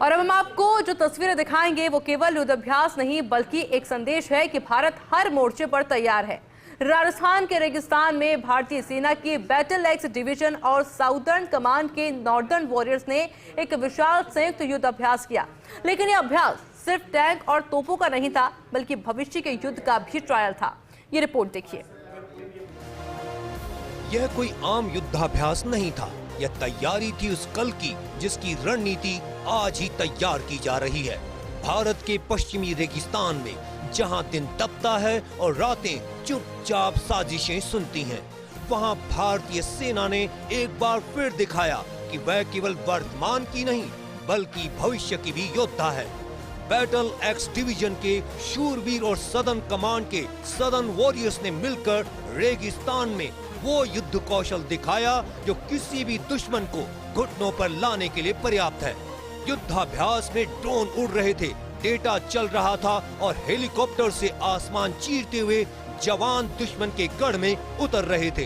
और अब हम आपको जो तस्वीरें दिखाएंगे वो केवल युद्धाभ्यास नहीं बल्कि एक संदेश है कि भारत हर मोर्चे पर तैयार है। राजस्थान के रेगिस्तान में भारतीय सेना की बैटल एक्स डिवीजन और साउदर्न कमांड के नॉर्दर्न वॉरियर्स ने एक विशाल संयुक्त युद्ध अभ्यास किया। लेकिन यह अभ्यास सिर्फ टैंक और तोपों का नहीं था बल्कि भविष्य के युद्ध का भी ट्रायल था। ये रिपोर्ट देखिए। यह कोई आम युद्धाभ्यास नहीं था, यह तैयारी थी उस कल की जिसकी रणनीति आज ही तैयार की जा रही है। भारत के पश्चिमी रेगिस्तान में जहां दिन तपता है और रातें चुपचाप साजिशें सुनती हैं, वहां भारतीय सेना ने एक बार फिर दिखाया कि वह केवल वर्तमान की नहीं बल्कि भविष्य की भी योद्धा है। बैटल एक्स डिवीजन के शूरवीर और सदर्न कमांड के सदर्न वॉरियर्स ने मिलकर रेगिस्तान में वो युद्ध कौशल दिखाया जो किसी भी दुश्मन को घुटनों पर लाने के लिए पर्याप्त है। युद्धाभ्यास में ड्रोन उड़ रहे थे, डेटा चल रहा था और हेलीकॉप्टर से आसमान चीरते हुए जवान दुश्मन के गढ़ में उतर रहे थे।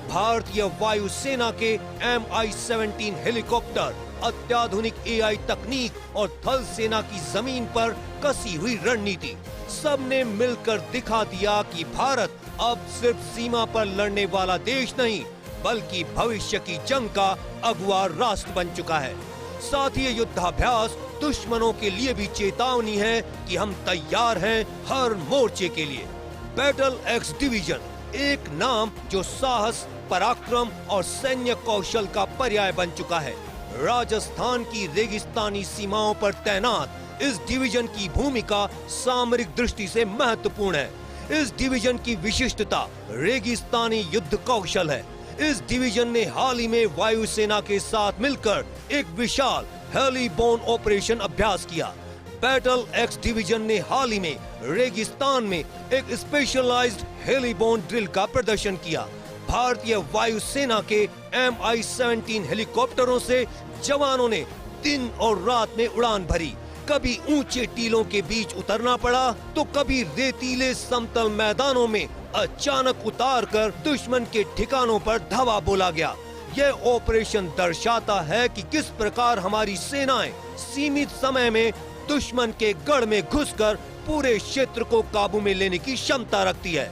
भारतीय वायुसेना के MI-17 हेलीकॉप्टर, अत्याधुनिक AI तकनीक और थल सेना की जमीन पर कसी हुई रणनीति, सबने मिलकर दिखा दिया कि भारत अब सिर्फ सीमा पर लड़ने वाला देश नहीं बल्कि भविष्य की जंग का अगुवा राष्ट्र बन चुका है। साथ ही युद्धाभ्यास दुश्मनों के लिए भी चेतावनी है कि हम तैयार हैं हर मोर्चे के लिए। बैटल एक्स डिवीजन एक नाम जो साहस, पराक्रम और सैन्य कौशल का पर्याय बन चुका है। राजस्थान की रेगिस्तानी सीमाओं पर तैनात इस डिवीजन की भूमिका सामरिक दृष्टि से महत्वपूर्ण है। इस डिवीजन की विशिष्टता रेगिस्तानी युद्ध कौशल है। इस डिवीजन ने हाल ही में वायुसेना के साथ मिलकर एक विशाल हेलीबोर्न ऑपरेशन अभ्यास किया। बैटल एक्स डिवीजन ने हाल ही में रेगिस्तान में एक स्पेशलाइज्ड हेलीबोर्न ड्रिल का प्रदर्शन किया। भारतीय वायुसेना के MI-17 हेलीकॉप्टरों से जवानों ने दिन और रात में उड़ान भरी। कभी ऊंचे टीलों के बीच उतरना पड़ा तो कभी रेतीले समतल मैदानों में अचानक उतारकर दुश्मन के ठिकानों पर धावा बोला गया। यह ऑपरेशन दर्शाता है कि किस प्रकार हमारी सेनाएं सीमित समय में दुश्मन के गढ़ में घुसकर पूरे क्षेत्र को काबू में लेने की क्षमता रखती है।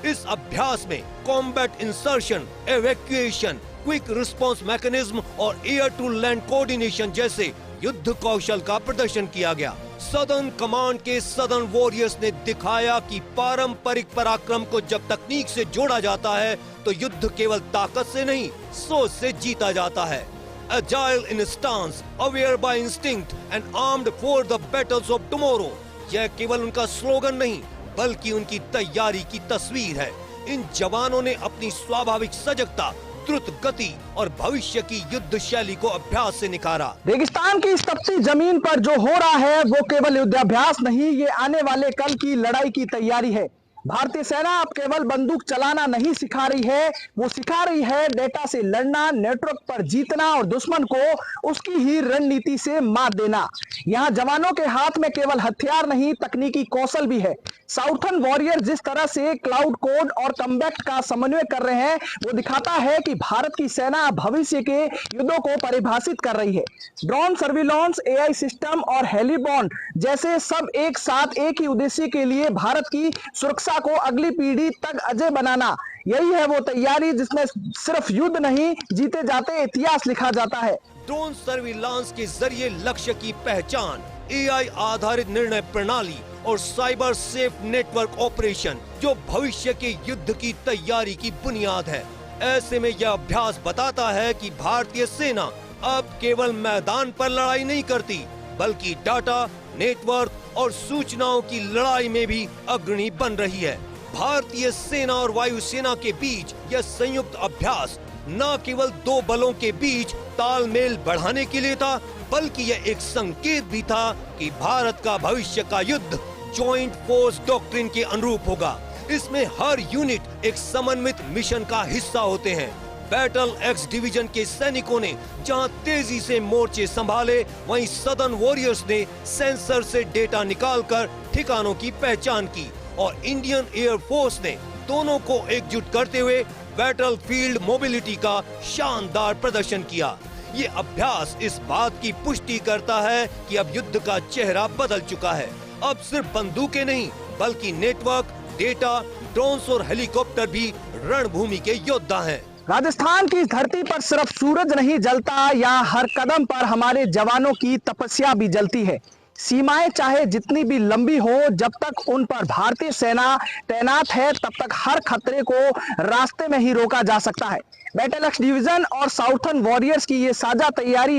इस अभ्यास में combat insertion, evacuation, quick response mechanism और एयर टू लैंड कोऑर्डिनेशन जैसे युद्ध कौशल का प्रदर्शन किया गया। सदर्न कमांड के सदर्न वॉरियर्स ने दिखाया कि पारंपरिक पराक्रम को जब तकनीक से जोड़ा जाता है तो युद्ध केवल ताकत से नहीं, सोच से जीता जाता है। Agile in stance, aware by instinct and armed for the battles of tomorrow, यह केवल उनका स्लोगन नहीं बल्कि उनकी तैयारी की तस्वीर है। इन जवानों ने अपनी स्वाभाविक सजगता, द्रुत गति और भविष्य की युद्ध शैली को अभ्यास से निखारा। रेगिस्तान की इस तपती जमीन पर जो हो रहा है वो केवल युद्धाभ्यास नहीं, ये आने वाले कल की लड़ाई की तैयारी है। भारतीय सेना अब केवल बंदूक चलाना नहीं सिखा रही है, वो सिखा रही है डेटा से लड़ना, नेटवर्क पर जीतना और दुश्मन को उसकी ही रणनीति से मात देना। यहाँ जवानों के हाथ में केवल हथियार नहीं, तकनीकी कौशल भी है। साउथर्न वॉरियर जिस तरह से क्लाउड कोड और कम्बैक्ट का समन्वय कर रहे हैं वो दिखाता है कि भारत की सेना भविष्य के युद्धों को परिभाषित कर रही है। ड्रोन सर्विलांस, AI सिस्टम और हेलीबॉर्न जैसे सब एक साथ एक ही उद्देश्य के लिए भारत की सुरक्षा को अगली पीढ़ी तक अजय बनाना, यही है वो तैयारी जिसमें सिर्फ युद्ध नहीं, जीते जाते इतिहास लिखा जाता है। ड्रोन सर्विलांस के जरिए लक्ष्य की पहचान, AI आधारित निर्णय प्रणाली और साइबर सेफ नेटवर्क ऑपरेशन जो भविष्य के युद्ध की तैयारी की बुनियाद है। ऐसे में यह अभ्यास बताता है कि भारतीय सेना अब केवल मैदान पर लड़ाई नहीं करती बल्कि डाटा, नेटवर्क और सूचनाओं की लड़ाई में भी अग्रणी बन रही है। भारतीय सेना और वायुसेना के बीच यह संयुक्त अभ्यास न केवल दो बलों के बीच तालमेल बढ़ाने के लिए था बल्कि यह एक संकेत भी था कि भारत का भविष्य का युद्ध जॉइंट फोर्स डॉक्ट्रिन के अनुरूप होगा। इसमें हर यूनिट एक समन्वित मिशन का हिस्सा होते हैं। बैटल एक्स डिवीजन के सैनिकों ने जहां तेजी से मोर्चे संभाले, वहीं सदर्न वॉरियर्स ने सेंसर से डेटा निकालकर ठिकानों की पहचान की और इंडियन एयर फोर्स ने दोनों को एकजुट करते हुए बैटल फील्ड मोबिलिटी का शानदार प्रदर्शन किया। ये अभ्यास इस बात की पुष्टि करता है कि अब युद्ध का चेहरा बदल चुका है। अब सिर्फ बंदूकें नहीं बल्कि नेटवर्क, डेटा, ड्रोन्स और हेलीकॉप्टर भी रणभूमि के योद्धा हैं। राजस्थान की इस धरती पर सिर्फ सूरज नहीं जलता, यहाँ हर कदम पर हमारे जवानों की तपस्या भी जलती है। सीमाएं चाहे जितनी भी लंबी हो, जब तक उन पर भारतीय सेना तैनात है तब तक हर खतरे को रास्ते में ही रोका जा सकता है। बैटल एक्स डिवीजन और साउथर्न वॉरियर्स की ये साझा तैयारी,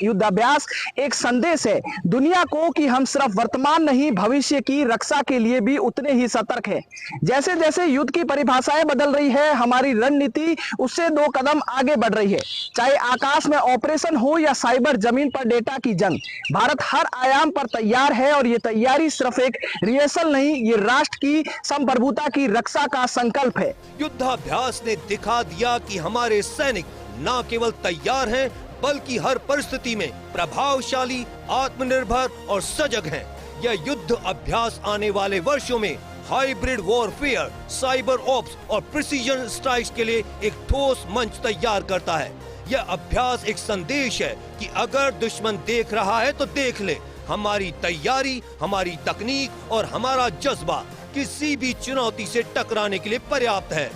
युद्धाभ्यास एक संदेश है दुनिया को कि हम सिर्फ वर्तमान नहीं भविष्य की रक्षा के लिए भी उतने ही सतर्क हैं। जैसे जैसे युद्ध की परिभाषाएं बदल रही है, हमारी रणनीति उससे 2 कदम आगे बढ़ रही है। चाहे आकाश में ऑपरेशन हो या साइबर जमीन पर डेटा की जंग, भारत हर आयाम पर तैयार है और ये तैयारी सिर्फ एक रिहर्सल नहीं, ये राष्ट्र की संप्रभुता की रक्षा का संकल्प है। युद्धाभ्यास ने दिखा दिया कि हमारे सैनिक न केवल तैयार हैं बल्कि हर परिस्थिति में प्रभावशाली, आत्मनिर्भर और सजग हैं। यह युद्ध अभ्यास आने वाले वर्षों में हाइब्रिड वॉरफेयर, साइबर ऑप्स और प्रिसीजन स्ट्राइक्स के लिए एक ठोस मंच तैयार करता है। यह अभ्यास एक संदेश है कि अगर दुश्मन देख रहा है तो देख ले, हमारी तैयारी, हमारी तकनीक और हमारा जज्बा किसी भी चुनौती से टकराने के लिए पर्याप्त है।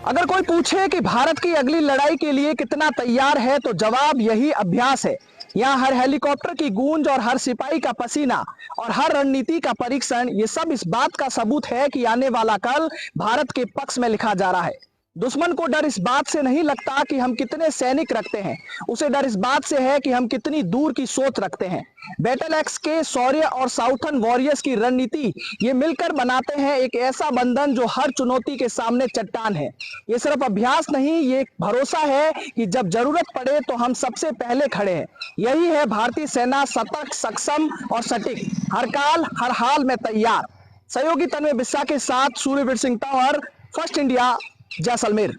अगर कोई पूछे कि भारत की अगली लड़ाई के लिए कितना तैयार है तो जवाब यही अभ्यास है। यहाँ हर हेलीकॉप्टर की गूंज और हर सिपाही का पसीना और हर रणनीति का परीक्षण, ये सब इस बात का सबूत है कि आने वाला कल भारत के पक्ष में लिखा जा रहा है। दुश्मन को डर इस बात से नहीं लगता कि हम कितने सैनिक रखते हैं, उसे डर इस बात से है कि हम कितनी दूर की सोच रखते हैं। बैटल एक्स के शौर्य और साउथर्न वॉरियर्स की रणनीति, ये मिलकर बनाते हैं एक ऐसा बंधन जो हर चुनौती के सामने चट्टान है। ये सिर्फ अभ्यास नहीं, ये एक भरोसा है कि जब जरूरत पड़े तो हम सबसे पहले खड़े हैं। यही है भारतीय सेना, सतर्क, सक्षम और सटीक, हर काल हर हाल में तैयार। सहयोगी तन्मय बिस्सा के साथ सूर्यवीर सिंह तंवर, फर्स्ट इंडिया, जैसलमेर।